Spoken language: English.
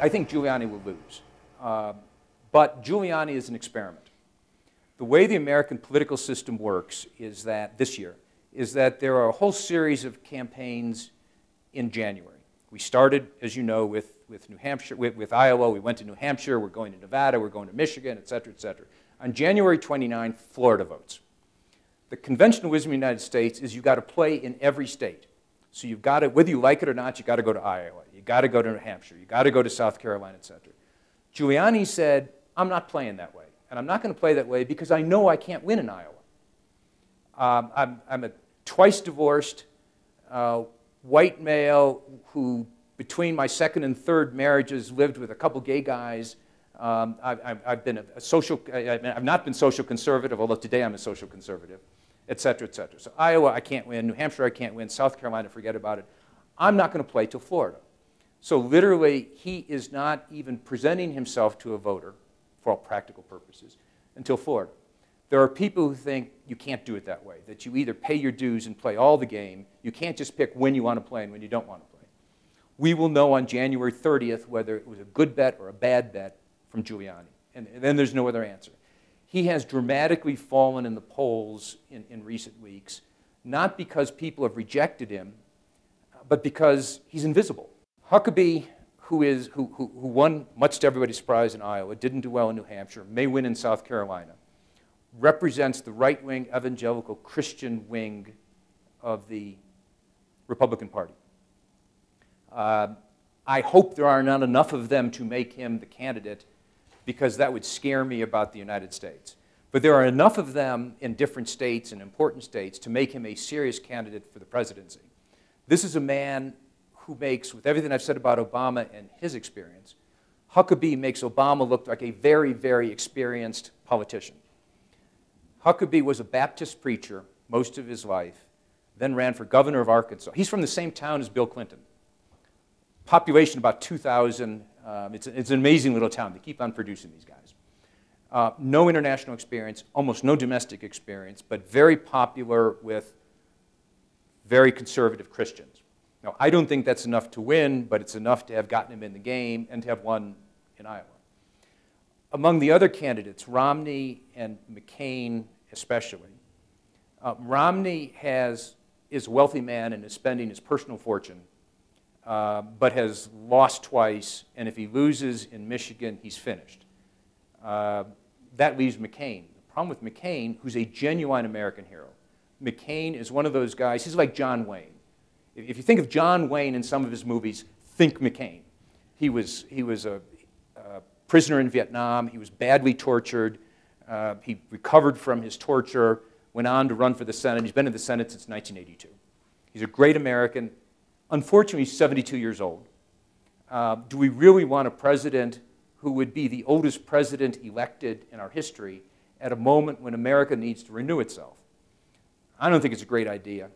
I think Giuliani will lose. But Giuliani is an experiment. The way the American political system works is that, this year, is that there are a whole series of campaigns in January. We started, as you know, with New Hampshire, with Iowa. We went to New Hampshire. We're going to Nevada. We're going to Michigan, et cetera, et cetera. On January 29th, Florida votes. The conventional wisdom in the United States is you've got to play in every state. So you've got to, whether you like it or not, you've got to go to Iowa. You've got to go to New Hampshire. You've got to go to South Carolina, et cetera. Giuliani said, I'm not playing that way. And I'm not going to play that way because I know I can't win in Iowa. I'm a twice divorced white male who, between my second and third marriages, lived with a couple gay guys. I've been I've not been social conservative, although today I'm a social conservative, et cetera, et cetera. So Iowa, I can't win. New Hampshire, I can't win. South Carolina, forget about it. I'm not going to play till Florida. So literally, he is not even presenting himself to a voter, for all practical purposes, until Florida. There are people who think you can't do it that way, that you either pay your dues and play all the game. You can't just pick when you want to play and when you don't want to play. We will know on January 30th whether it was a good bet or a bad bet from Giuliani, and then there's no other answer. He has dramatically fallen in the polls in recent weeks, not because people have rejected him, but because he's invisible. Huckabee, who won, much to everybody's surprise, in Iowa, didn't do well in New Hampshire, may win in South Carolina, represents the right-wing evangelical Christian wing of the Republican Party. I hope there are not enough of them to make him the candidate, because that would scare me about the United States. But there are enough of them in different states and important states to make him a serious candidate for the presidency. This is a man who makes, with everything I've said about Obama and his experience, Huckabee makes Obama look like a very, very experienced politician. Huckabee was a Baptist preacher most of his life, then ran for governor of Arkansas. He's from the same town as Bill Clinton. Population about 2,000. It's an amazing little town. They keep on producing these guys. No international experience, almost no domestic experience, but very popular with very conservative Christians. Now, I don't think that's enough to win, but it's enough to have gotten him in the game and to have won in Iowa. Among the other candidates, Romney and McCain especially, Romney is a wealthy man and is spending his personal fortune, but has lost twice, and if he loses in Michigan, he's finished. That leaves McCain. The problem with McCain, who's a genuine American hero, McCain is one of those guys, he's like John Wayne. If you think of John Wayne in some of his movies, think McCain. He was a prisoner in Vietnam. He was badly tortured. He recovered from his torture, went on to run for the Senate. He's been in the Senate since 1982. He's a great American. Unfortunately, he's 72 years old. Do we really want a president who would be the oldest president elected in our history at a moment when America needs to renew itself? I don't think it's a great idea.